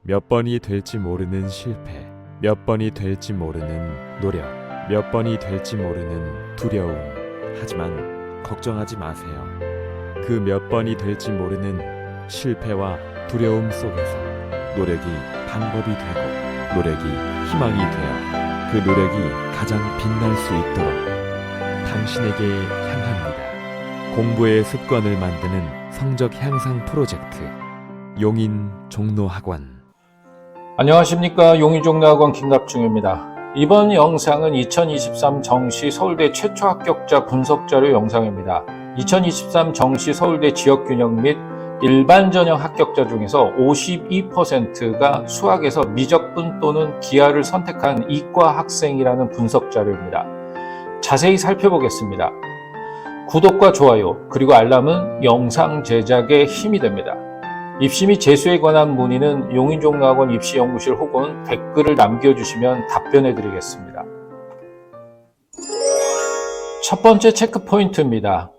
몇 번이 될지 모르는 실패, 몇 번이 될지 모르는 노력, 몇 번이 될지 모르는 두려움. 하지만 걱정하지 마세요. 그 몇 번이 될지 모르는 실패와 두려움 속에서 노력이 방법이 되고 노력이 희망이 되어 그 노력이 가장 빛날 수 있도록 당신에게 향합니다. 공부의 습관을 만드는 성적 향상 프로젝트 용인 종로학원. 안녕하십니까. 용인종로학원 김갑중입니다. 이번 영상은 2023 정시 서울대 최초 합격자 분석자료 영상입니다. 2023 정시 서울대 지역균형 및 일반 전형 합격자 중에서 52%가 수학에서 미적분 또는 기하를 선택한 이과 학생이라는 분석자료입니다. 자세히 살펴보겠습니다. 구독과 좋아요 그리고 알람은 영상 제작에 힘이 됩니다. 입시 및 재수에 관한 문의는 용인종로학원 입시연구실 혹은 댓글을 남겨주시면 답변해 드리겠습니다. 첫 번째 체크포인트입니다.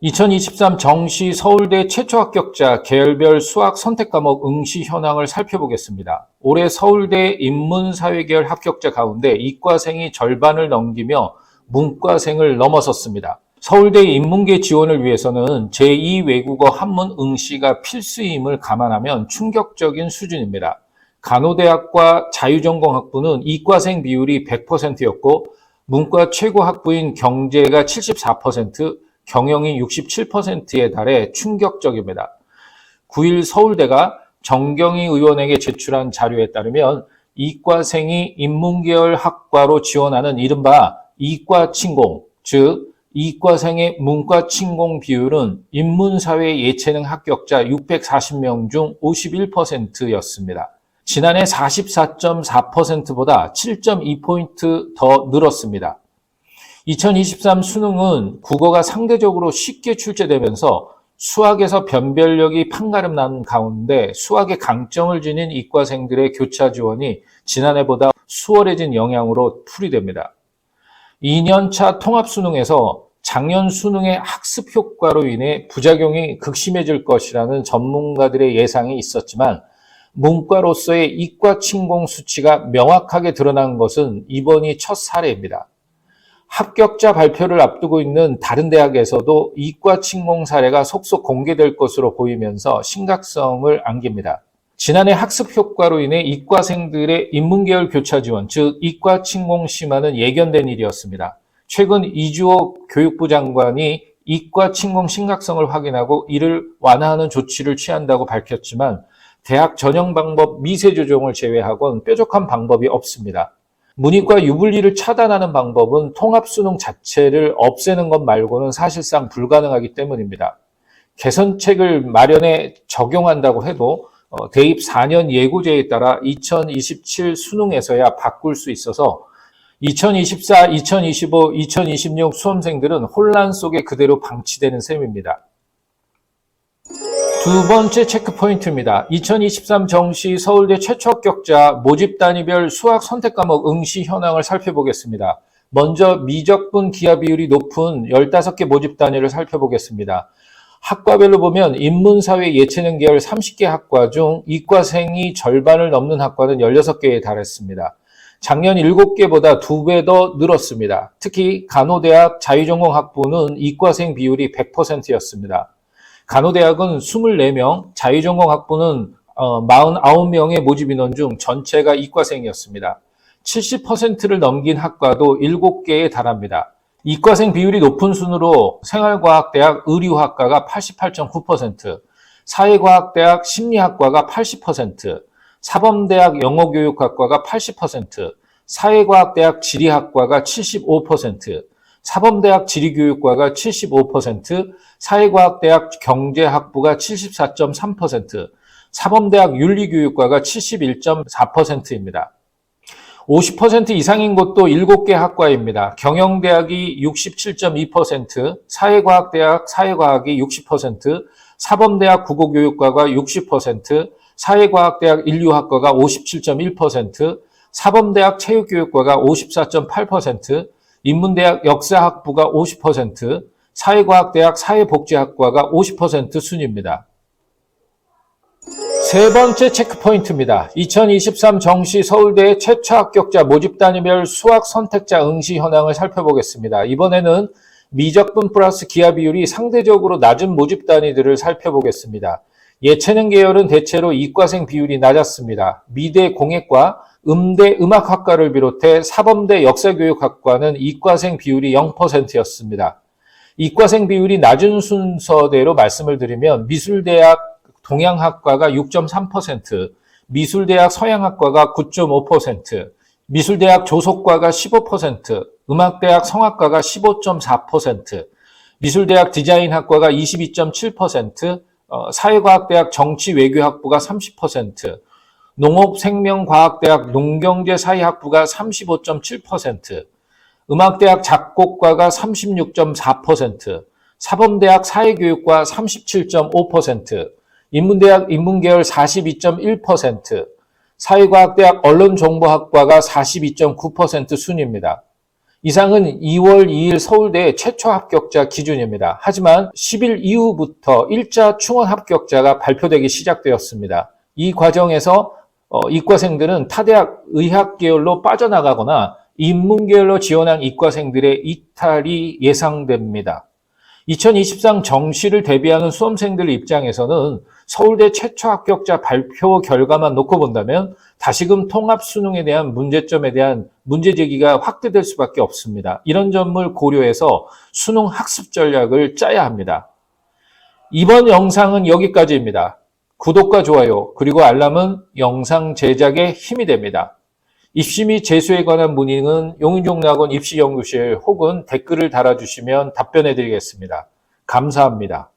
2023 정시 서울대 최초 합격자 계열별 수학 선택과목 응시 현황을 살펴보겠습니다. 올해 서울대 인문사회계열 합격자 가운데 이과생이 절반을 넘기며 문과생을 넘어섰습니다. 서울대 인문계 지원을 위해서는 제2외국어 한문 응시가 필수임을 감안하면 충격적인 수준입니다. 간호대학과 자유전공학부는 이과생 비율이 100%였고 문과 최고 학부인 경제가 74%, 경영이 67%에 달해 충격적입니다. 9일 서울대가 정경희 의원에게 제출한 자료에 따르면 이과생이 인문계열 학과로 지원하는 이른바 이과친공, 즉 이과생의 문과 친공 비율은 인문사회 예체능 합격자 640명 중 51%였습니다. 지난해 44.4%보다 7.2포인트 더 늘었습니다. 2023 수능은 국어가 상대적으로 쉽게 출제되면서 수학에서 변별력이 판가름 난 가운데 수학의 강점을 지닌 이과생들의 교차 지원이 지난해보다 수월해진 영향으로 풀이됩니다. 2년차 통합수능에서 작년 수능의 학습 효과로 인해 부작용이 극심해질 것이라는 전문가들의 예상이 있었지만 문과로서의 이과 침공 수치가 명확하게 드러난 것은 이번이 첫 사례입니다. 합격자 발표를 앞두고 있는 다른 대학에서도 이과 침공 사례가 속속 공개될 것으로 보이면서 심각성을 안깁니다. 지난해 학습 효과로 인해 이과생들의 인문계열 교차 지원, 즉 이과 침공 심화는 예견된 일이었습니다. 최근 이주호 교육부 장관이 이과 침공 심각성을 확인하고 이를 완화하는 조치를 취한다고 밝혔지만 대학 전형 방법 미세 조정을 제외하고는 뾰족한 방법이 없습니다. 문이과 유불리를 차단하는 방법은 통합수능 자체를 없애는 것 말고는 사실상 불가능하기 때문입니다. 개선책을 마련해 적용한다고 해도 대입 4년 예고제에 따라 2027 수능에서야 바꿀 수 있어서 2024, 2025, 2026 수험생들은 혼란 속에 그대로 방치되는 셈입니다. 두 번째 체크포인트입니다. 2023 정시 서울대 최초 합격자 모집 단위별 수학 선택과목 응시 현황을 살펴보겠습니다. 먼저 미적분 기하 비율이 높은 15개 모집 단위를 살펴보겠습니다. 학과별로 보면 인문사회 예체능 계열 30개 학과 중 이과생이 절반을 넘는 학과는 16개에 달했습니다. 작년 7개보다 2배 더 늘었습니다. 특히 간호대학 자유전공학부는 이과생 비율이 100%였습니다. 간호대학은 24명, 자유전공학부는 49명의 모집 인원 중 전체가 이과생이었습니다. 70%를 넘긴 학과도 7개에 달합니다. 이과생 비율이 높은 순으로 생활과학대학 의료학과가 88.9%, 사회과학대학 심리학과가 80%, 사범대학 영어교육학과가 80%, 사회과학대학 지리학과가 75%, 사범대학 지리교육과가 75%, 사회과학대학 경제학부가 74.3%, 사범대학 윤리교육과가 71.4%입니다. 50% 이상인 곳도 7개 학과입니다. 경영대학이 67.2%, 사회과학대학 사회과학이 60%, 사범대학 국어교육과가 60%, 사회과학대학 인류학과가 57.1%, 사범대학 체육교육과가 54.8%, 인문대학 역사학부가 50%, 사회과학대학 사회복지학과가 50% 순입니다. 세 번째 체크포인트입니다. 2023 정시 서울대 최초 합격자 모집 단위별 수학 선택자 응시 현황을 살펴보겠습니다. 이번에는 미적분 플러스 기하 비율이 상대적으로 낮은 모집 단위들을 살펴보겠습니다. 예체능 계열은 대체로 이과생 비율이 낮았습니다. 미대 공예과, 음대 음악학과를 비롯해 사범대 역사교육학과는 이과생 비율이 0%였습니다. 이과생 비율이 낮은 순서대로 말씀을 드리면 미술대학 동양학과가 6.3%, 미술대학 서양학과가 9.5%, 미술대학 조속과가 15%, 음악대학 성악과가 15.4%, 미술대학 디자인학과가 22.7%, 사회과학대학 정치외교학부가 30%, 농업생명과학대학 농경제사회학부가 35.7%, 음악대학 작곡과가 36.4%, 사범대학 사회교육과 37.5%, 인문대학 인문계열 42.1%, 사회과학대학 언론정보학과가 42.9% 순입니다. 이상은 2월 2일 서울대 최초 합격자 기준입니다. 하지만 10일 이후부터 1차 충원 합격자가 발표되기 시작되었습니다. 이 과정에서 이과생들은 타대학 의학계열로 빠져나가거나 인문계열로 지원한 이과생들의 이탈이 예상됩니다. 2023 정시를 대비하는 수험생들 입장에서는 서울대 최초 합격자 발표 결과만 놓고 본다면 다시금 통합 수능에 대한 문제점에 대한 문제 제기가 확대될 수밖에 없습니다. 이런 점을 고려해서 수능 학습 전략을 짜야 합니다. 이번 영상은 여기까지입니다. 구독과 좋아요 그리고 알람은 영상 제작에 힘이 됩니다. 입시 및 재수에 관한 문의는 용인종락원 입시연구실 혹은 댓글을 달아주시면 답변해 드리겠습니다. 감사합니다.